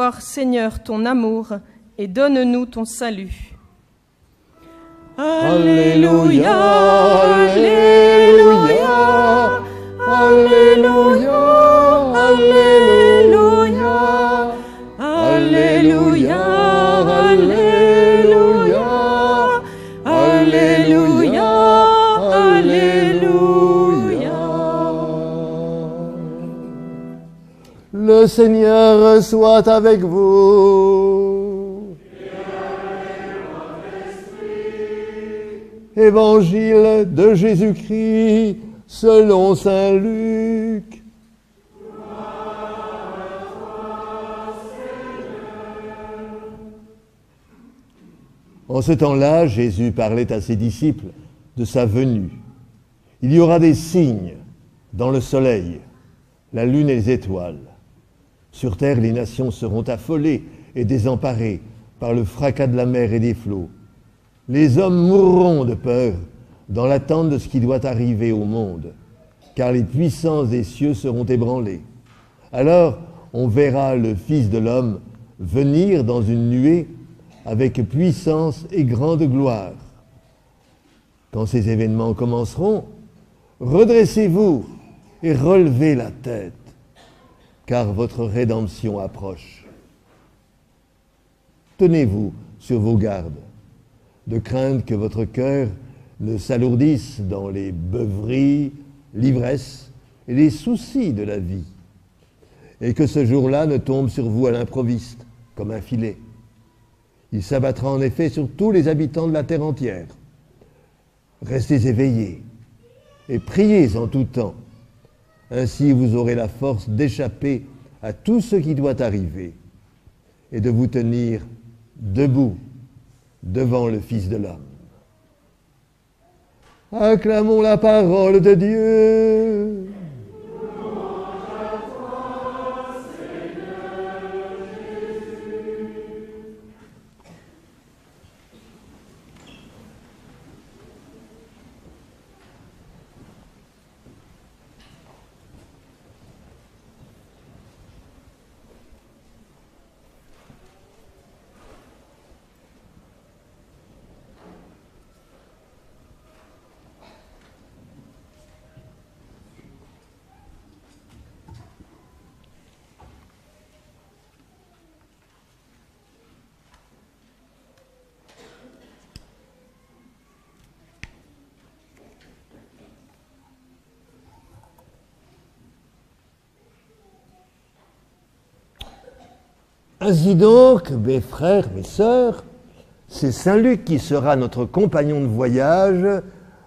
voir, Seigneur, ton amour et donne-nous ton salut. Alléluia, Alléluia, Alléluia, Alléluia, Alléluia, Alléluia, Alléluia, Alléluia. Le Seigneur soit avec vous. Évangile de Jésus-Christ selon saint Luc. En ce temps-là, Jésus parlait à ses disciples de sa venue. Il y aura des signes dans le soleil, la lune et les étoiles. Sur terre, les nations seront affolées et désemparées par le fracas de la mer et des flots. Les hommes mourront de peur dans l'attente de ce qui doit arriver au monde, car les puissances des cieux seront ébranlées. Alors, on verra le Fils de l'homme venir dans une nuée avec puissance et grande gloire. Quand ces événements commenceront, redressez-vous et relevez la tête, car votre rédemption approche. Tenez-vous sur vos gardes, de crainte que votre cœur ne s'alourdisse dans les beuveries, l'ivresse et les soucis de la vie, et que ce jour-là ne tombe sur vous à l'improviste, comme un filet. Il s'abattra en effet sur tous les habitants de la terre entière. Restez éveillés et priez en tout temps. Ainsi vous aurez la force d'échapper à tout ce qui doit arriver et de vous tenir debout devant le Fils de l'homme. Acclamons la parole de Dieu. Ainsi donc, mes frères, mes sœurs, c'est saint Luc qui sera notre compagnon de voyage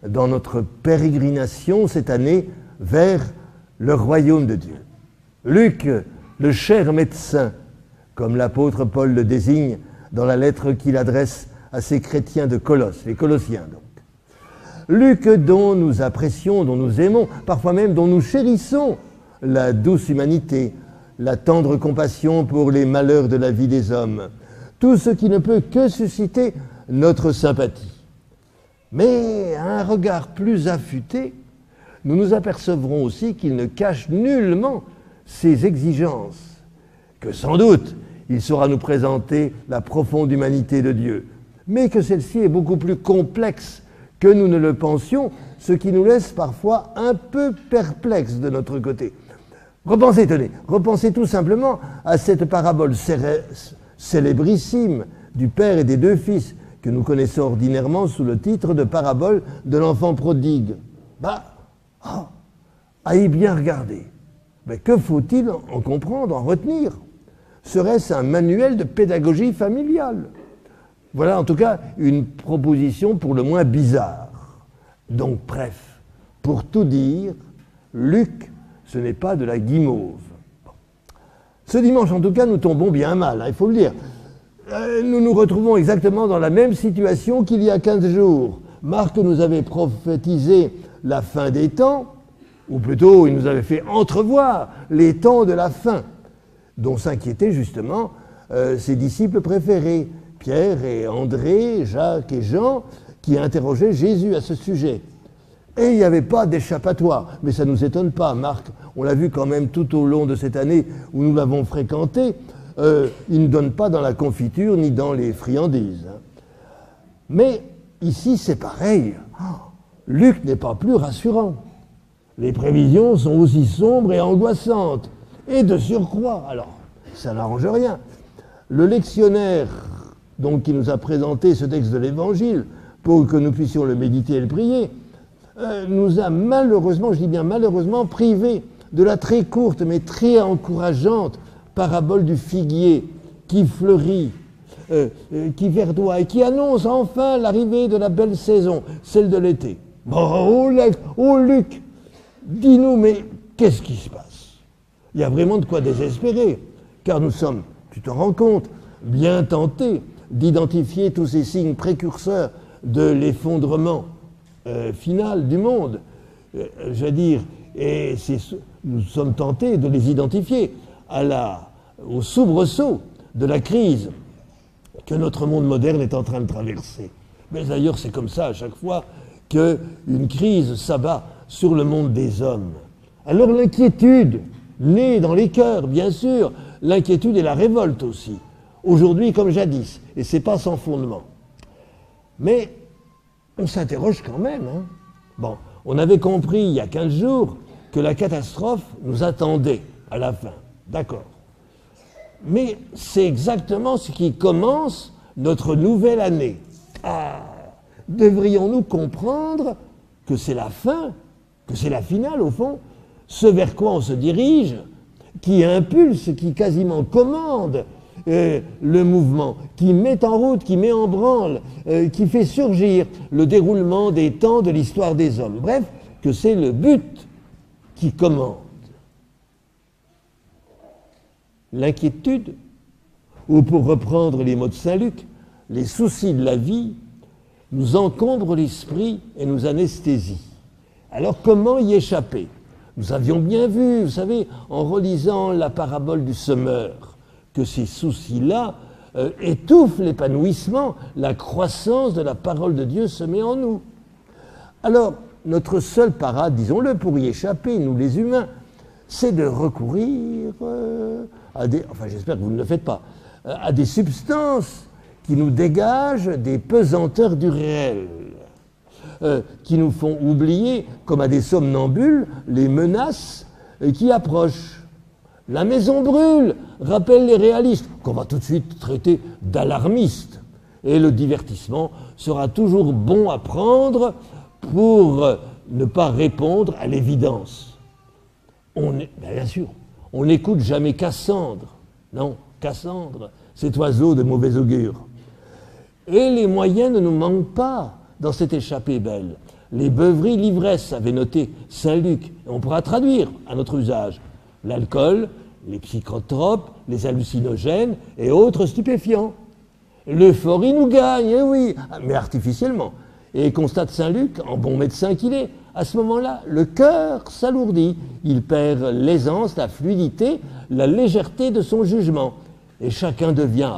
dans notre pérégrination cette année vers le royaume de Dieu. Luc, le cher médecin, comme l'apôtre Paul le désigne dans la lettre qu'il adresse à ces chrétiens de Colosse, les Colossiens donc. Luc dont nous apprécions, dont nous aimons, parfois même dont nous chérissons la douce humanité, la tendre compassion pour les malheurs de la vie des hommes, tout ce qui ne peut que susciter notre sympathie. Mais à un regard plus affûté, nous nous apercevrons aussi qu'il ne cache nullement ses exigences, que sans doute il saura nous présenter la profonde humanité de Dieu, mais que celle-ci est beaucoup plus complexe que nous ne le pensions, ce qui nous laisse parfois un peu perplexes de notre côté. Repensez tout simplement à cette parabole célébrissime du Père et des deux Fils, que nous connaissons ordinairement sous le titre de parabole de l'enfant prodigue. À y bien regarder, que faut-il en comprendre, en retenir? Serait-ce un manuel de pédagogie familiale? Voilà en tout cas une proposition pour le moins bizarre. Donc bref, pour tout dire, Luc, ce n'est pas de la guimauve. Ce dimanche, en tout cas, nous tombons bien mal, il faut le dire. Nous nous retrouvons exactement dans la même situation qu'il y a 15 jours. Marc nous avait prophétisé la fin des temps, ou plutôt il nous avait fait entrevoir les temps de la fin, dont s'inquiétaient justement ses disciples préférés, Pierre et André, Jacques et Jean, qui interrogeaient Jésus à ce sujet. Et il n'y avait pas d'échappatoire. Mais ça ne nous étonne pas, Marc. On l'a vu quand même tout au long de cette année où nous l'avons fréquenté. il ne donne pas dans la confiture ni dans les friandises. Hein. Mais ici, c'est pareil. Luc n'est pas plus rassurant. Les prévisions sont aussi sombres et angoissantes. Et de surcroît, alors, ça n'arrange rien. Le lectionnaire donc, qui nous a présenté ce texte de l'Évangile, pour que nous puissions le méditer et le prier, nous a malheureusement, je dis bien malheureusement, privé de la très courte mais très encourageante parabole du figuier qui fleurit, qui verdoie et qui annonce enfin l'arrivée de la belle saison, celle de l'été. Bon, oh Luc, dis-nous, mais qu'est-ce qui se passe? Il y a vraiment de quoi désespérer, car nous sommes, tu te rends compte, bien tentés d'identifier tous ces signes précurseurs de l'effondrement final du monde. Je veux dire, et nous sommes tentés de les identifier au soubresaut de la crise que notre monde moderne est en train de traverser. Mais d'ailleurs, c'est comme ça à chaque fois qu'une crise s'abat sur le monde des hommes. Alors l'inquiétude naît dans les cœurs, bien sûr, l'inquiétude et la révolte aussi, aujourd'hui comme jadis, et c'est pas sans fondement. Mais on s'interroge quand même. Hein. Bon, on avait compris il y a 15 jours que la catastrophe nous attendait à la fin, d'accord. Mais c'est exactement ce qui commence notre nouvelle année. Ah, devrions-nous comprendre que c'est la fin, que c'est la finale au fond, ce vers quoi on se dirige, qui impulse, qui quasiment commande le mouvement, qui met en route, qui met en branle, qui fait surgir le déroulement des temps de l'histoire des hommes. Bref, que c'est le but qui commande. L'inquiétude, ou pour reprendre les mots de Saint Luc, les soucis de la vie nous encombrent l'esprit et nous anesthésient. Alors comment y échapper? Nous avions bien vu, vous savez, en relisant la parabole du semeur, que ces soucis-là étouffent l'épanouissement, la croissance de la parole de Dieu semée en nous. Alors, notre seule parade, disons-le, pour y échapper, nous les humains, c'est de recourir à des, enfin j'espère que vous ne le faites pas, à des substances qui nous dégagent des pesanteurs du réel, qui nous font oublier, comme à des somnambules, les menaces qui approchent. La maison brûle, rappelle les réalistes, qu'on va tout de suite traiter d'alarmistes. Et le divertissement sera toujours bon à prendre pour ne pas répondre à l'évidence. Bien sûr, on n'écoute jamais Cassandre. Non, Cassandre, cet oiseau de mauvais augure. Et les moyens ne nous manquent pas dans cette échappée belle. Les beuveries l'ivresse, avait noté Saint Luc. On pourra traduire à notre usage l'alcool, les psychotropes, les hallucinogènes et autres stupéfiants. L'euphorie nous gagne, eh oui, mais artificiellement. Et constate Saint Luc, en bon médecin qu'il est, à ce moment-là, le cœur s'alourdit. Il perd l'aisance, la fluidité, la légèreté de son jugement. Et chacun devient,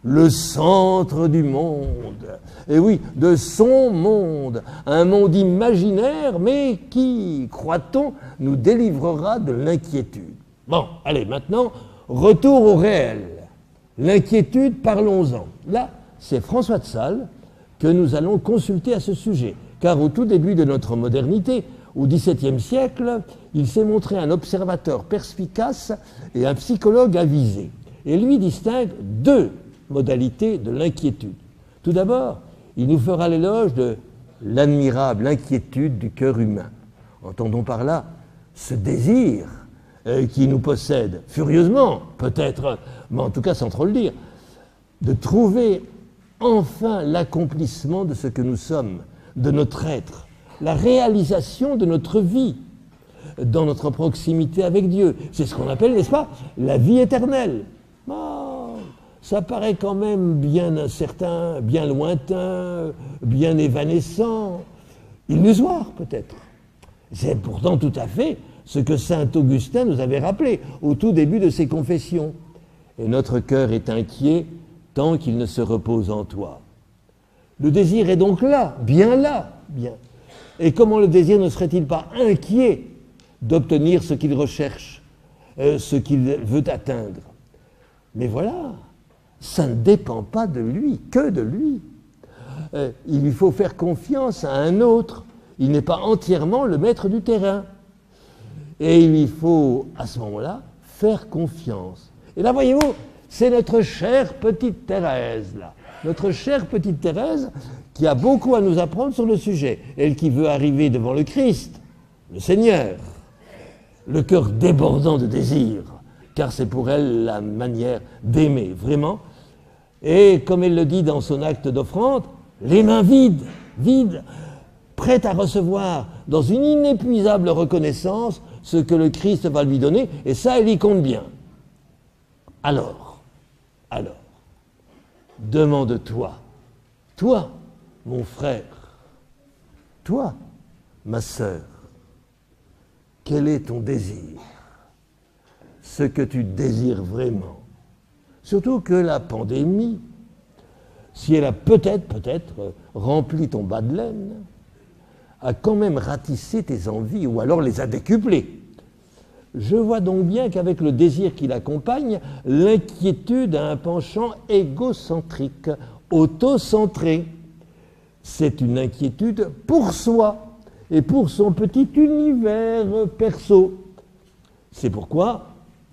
le centre du monde. Et oui, de son monde. Un monde imaginaire, mais qui, croit-on, nous délivrera de l'inquiétude. Bon, allez, maintenant, retour au réel. L'inquiétude, parlons-en. Là, c'est François de Sales que nous allons consulter à ce sujet. Car au tout début de notre modernité, au XVIIe siècle, il s'est montré un observateur perspicace et un psychologue avisé. Et lui distingue deux modalités de l'inquiétude. Tout d'abord, il nous fera l'éloge de l'admirable inquiétude du cœur humain. Entendons par là ce désir qui nous possède furieusement, peut-être, mais en tout cas sans trop le dire, de trouver enfin l'accomplissement de ce que nous sommes, de notre être, la réalisation de notre vie dans notre proximité avec Dieu. C'est ce qu'on appelle, n'est-ce pas, la vie éternelle. Ça paraît quand même bien incertain, bien lointain, bien évanescent, illusoire peut-être. C'est pourtant tout à fait ce que saint Augustin nous avait rappelé au tout début de ses confessions. Et notre cœur est inquiet tant qu'il ne se repose en toi. Le désir est donc là, bien. Et comment le désir ne serait-il pas inquiet d'obtenir ce qu'il recherche? ce qu'il veut atteindre. Mais voilà, ça ne dépend pas de lui, que de lui. Il lui faut faire confiance à un autre. Il n'est pas entièrement le maître du terrain. Et il lui faut, à ce moment-là, faire confiance. Et là, voyez-vous, c'est notre chère petite Thérèse, là. Notre chère petite Thérèse qui a beaucoup à nous apprendre sur le sujet. Elle qui veut arriver devant le Christ, le Seigneur, le cœur débordant de désir, car c'est pour elle la manière d'aimer, vraiment. Et comme elle le dit dans son acte d'offrande, les mains vides, vides, prêtes à recevoir dans une inépuisable reconnaissance ce que le Christ va lui donner, et ça, elle y compte bien. Alors, demande-toi, toi, mon frère, toi, ma sœur, quel est ton désir? Ce que tu désires vraiment. Surtout que la pandémie, si elle a peut-être rempli ton bas de laine, a quand même ratissé tes envies, ou alors les a décuplées. Je vois donc bien qu'avec le désir qui l'accompagne, l'inquiétude a un penchant égocentrique, autocentré. C'est une inquiétude pour soi et pour son petit univers perso. C'est pourquoi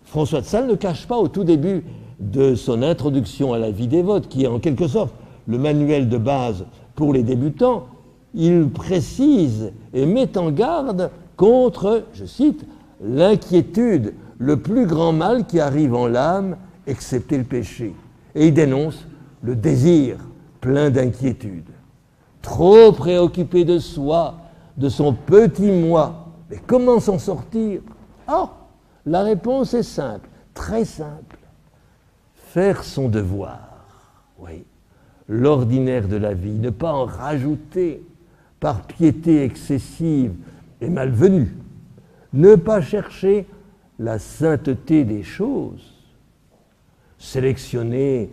François de Sales ne cache pas au tout début de son introduction à la vie dévote, qui est en quelque sorte le manuel de base pour les débutants, il précise et met en garde contre, je cite, l'inquiétude, le plus grand mal qui arrive en l'âme, excepté le péché. Et il dénonce le désir plein d'inquiétude. Trop préoccupé de soi, de son petit moi. Mais comment s'en sortir? Oh, la réponse est simple, très simple. Faire son devoir, oui, l'ordinaire de la vie, ne pas en rajouter par piété excessive et malvenue. Ne pas chercher la sainteté des choses, sélectionner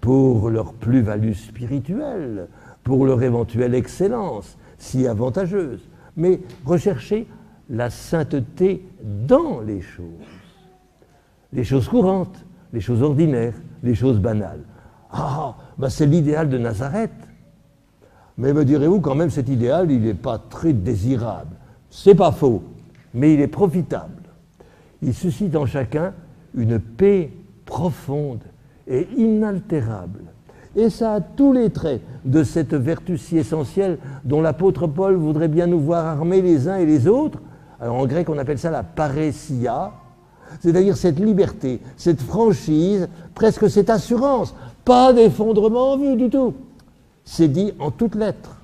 pour leur plus-value spirituelle, pour leur éventuelle excellence, si avantageuse, mais rechercher la sainteté dans les choses courantes, les choses ordinaires, les choses banales. Ah, ben c'est l'idéal de Nazareth. Mais me direz-vous, quand même, cet idéal, il n'est pas très désirable. C'est pas faux, mais il est profitable. Il suscite en chacun une paix profonde et inaltérable. Et ça a tous les traits de cette vertu si essentielle dont l'apôtre Paul voudrait bien nous voir armés les uns et les autres. Alors en grec, on appelle ça la parésia, c'est-à-dire cette liberté, cette franchise, presque cette assurance, pas d'effondrement en vue du tout. C'est dit en toutes lettres.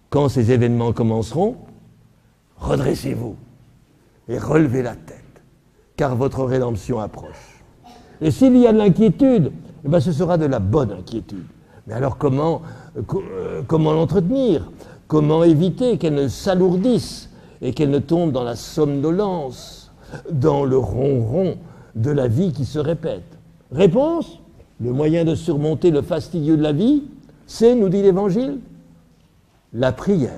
Quand ces événements commenceront, redressez-vous et relevez la tête, car votre rédemption approche. Et s'il y a de l'inquiétude, eh bien, ce sera de la bonne inquiétude. Mais alors comment l'entretenir? Comment éviter qu'elle ne s'alourdisse et qu'elle ne tombe dans la somnolence, dans le ronron de la vie qui se répète? Réponse: le moyen de surmonter le fastidieux de la vie, c'est, nous dit l'Évangile, la prière.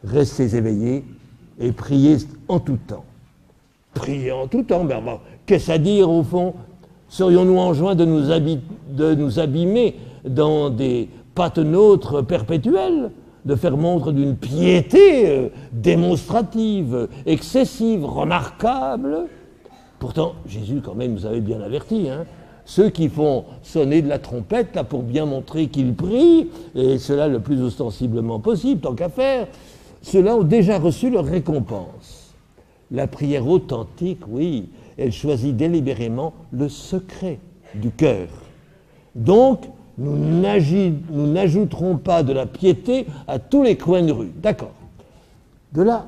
Restez éveillés et priez en tout temps. Prier en tout temps, ben, qu'est-ce à dire au fond? Serions-nous enjoints de nous abîmer dans des patenôtres perpétuels, de faire montre d'une piété démonstrative, excessive, remarquable? Pourtant, Jésus quand même nous avait bien avertis, hein. Ceux qui font sonner de la trompette là, pour bien montrer qu'ils prient, et cela le plus ostensiblement possible, tant qu'à faire, ceux-là ont déjà reçu leur récompense. La prière authentique, oui, elle choisit délibérément le secret du cœur. Donc, nous n'ajouterons pas de la piété à tous les coins de rue. D'accord. De là,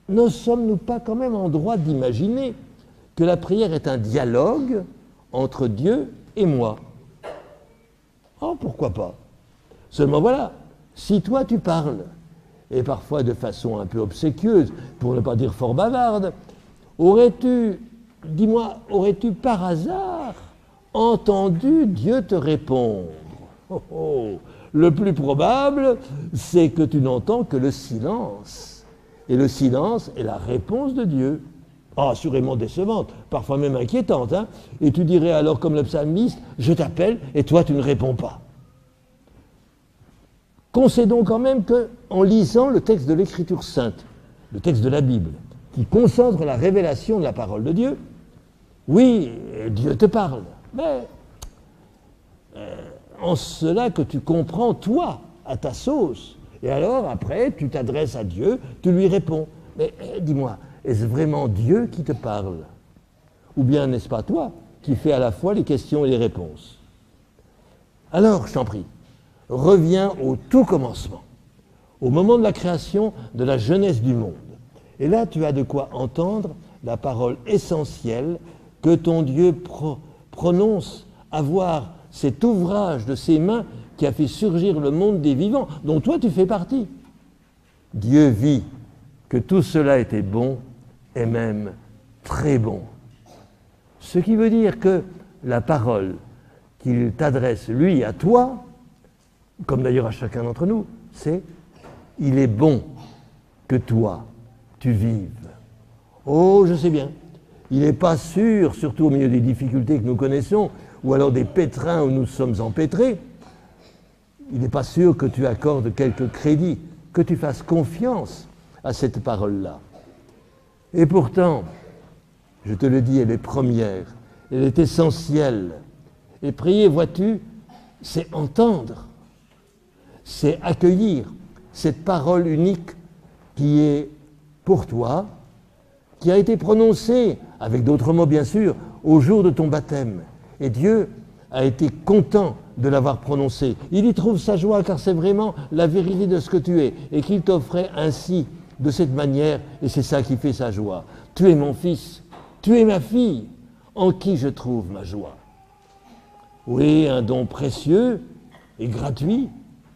ne sommes-nous pas quand même en droit d'imaginer que la prière est un dialogue entre Dieu et moi? Oh, pourquoi pas? Seulement voilà, si toi tu parles, et parfois de façon un peu obséquieuse, pour ne pas dire fort bavarde, aurais-tu par hasard entendu Dieu te répondre? Oh, oh. Le plus probable, c'est que tu n'entends que le silence. Et le silence est la réponse de Dieu. assurément décevante, parfois même inquiétante, hein, et tu dirais alors comme le psalmiste, je t'appelle et toi tu ne réponds pas. Concédons quand même qu'en lisant le texte de l'Écriture sainte, le texte de la Bible, qui concentre la révélation de la parole de Dieu, oui, Dieu te parle, mais en cela que tu comprends, toi, à ta sauce, et alors après tu t'adresses à Dieu, tu lui réponds. Mais dis-moi, est-ce vraiment Dieu qui te parle? Ou bien n'est-ce pas toi qui fais à la fois les questions et les réponses? Alors, je t'en prie, reviens au tout commencement, au moment de la création, de la jeunesse du monde. Et là, tu as de quoi entendre la parole essentielle que ton Dieu prononce, à voir cet ouvrage de ses mains qui a fait surgir le monde des vivants, dont toi tu fais partie. Dieu vit que tout cela était bon et même très bon. Ce qui veut dire que la parole qu'il t'adresse, lui, à toi, comme d'ailleurs à chacun d'entre nous, c'est « il est bon que toi, tu vives ». Oh, je sais bien, il n'est pas sûr, surtout au milieu des difficultés que nous connaissons, ou alors des pétrins où nous sommes empêtrés, il n'est pas sûr que tu accordes quelque crédit, que tu fasses confiance à cette parole-là. Et pourtant, je te le dis, elle est première, elle est essentielle. Et prier, vois-tu, c'est entendre, c'est accueillir cette parole unique qui est pour toi, qui a été prononcée, avec d'autres mots bien sûr, au jour de ton baptême. Et Dieu a été content de l'avoir prononcée. Il y trouve sa joie car c'est vraiment la vérité de ce que tu es et qu'il t'offrait ainsi, de cette manière, et c'est ça qui fait sa joie. Tu es mon fils, tu es ma fille, en qui je trouve ma joie. Oui, un don précieux et gratuit,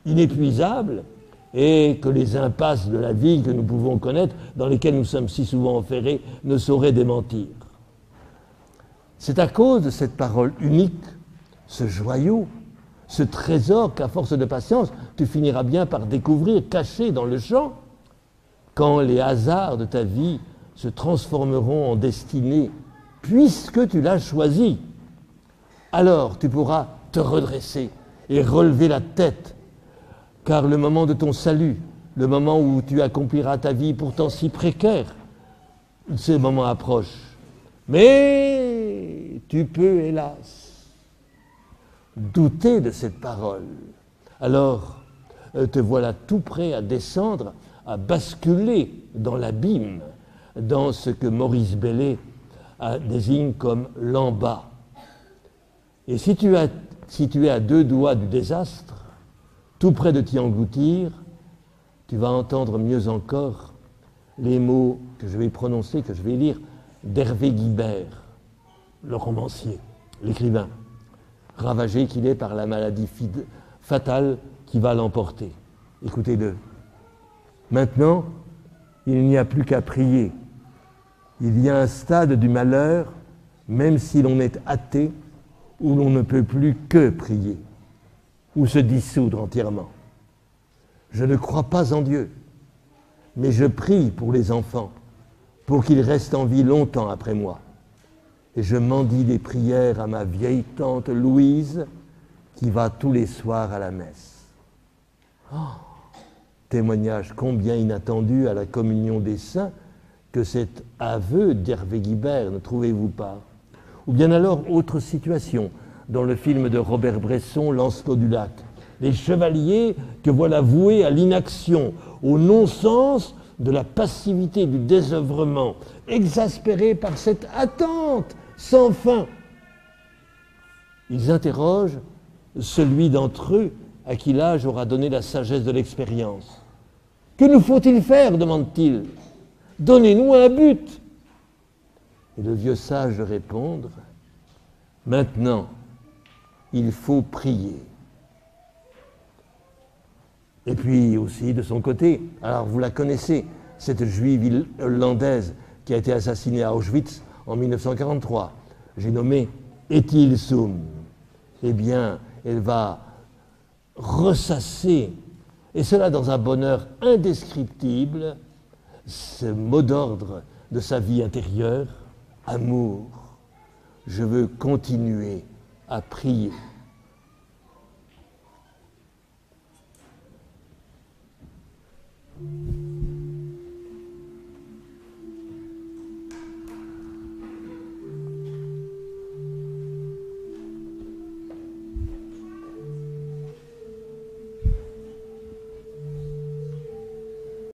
inépuisable, et que les impasses de la vie que nous pouvons connaître, dans lesquelles nous sommes si souvent enferrés, ne sauraient démentir. C'est à cause de cette parole unique, ce joyau, ce trésor qu'à force de patience, tu finiras bien par découvrir caché dans le champ, quand les hasards de ta vie se transformeront en destinée, puisque tu l'as choisi. Alors tu pourras te redresser et relever la tête, car le moment de ton salut, le moment où tu accompliras ta vie pourtant si précaire, ce moment approche. Mais tu peux, hélas, douter de cette parole. Alors, te voilà tout prêt à descendre, à basculer dans l'abîme, dans ce que Maurice Bellet désigne comme l'en-bas. Et si tu es à deux doigts du désastre, tout près de t'y engloutir, tu vas entendre mieux encore les mots que je vais prononcer, que je vais lire, d'Hervé Guibert, le romancier, l'écrivain, ravagé qu'il est par la maladie fatale qui va l'emporter. Écoutez-le. Maintenant, il n'y a plus qu'à prier. Il y a un stade du malheur, même si l'on est athée, où l'on ne peut plus que prier, ou se dissoudre entièrement. Je ne crois pas en Dieu, mais je prie pour les enfants, pour qu'ils restent en vie longtemps après moi. Et je mendie des prières à ma vieille tante Louise, qui va tous les soirs à la messe. Oh, témoignage combien inattendu à la communion des saints que cet aveu d'Hervé Guibert, ne trouvez-vous pas? Ou bien alors, autre situation, dans le film de Robert Bresson, Lancelot du Lac. Les chevaliers que voilà voués à l'inaction, au non-sens de la passivité, du désœuvrement, exaspérés par cette attente sans fin. Ils interrogent celui d'entre eux à qui l'âge aura donné la sagesse de l'expérience. « Que nous faut-il faire » demande-t-il. « Donnez-nous un but !» Et le vieux sage de répondre « Maintenant, il faut prier. » Et puis aussi, de son côté, alors vous la connaissez, cette juive hollandaise qui a été assassinée à Auschwitz en 1943, j'ai nommé Ethel Sum. Eh bien, elle va ressasser, et cela dans un bonheur indescriptible, ce mot d'ordre de sa vie intérieure, amour. Je veux continuer à prier.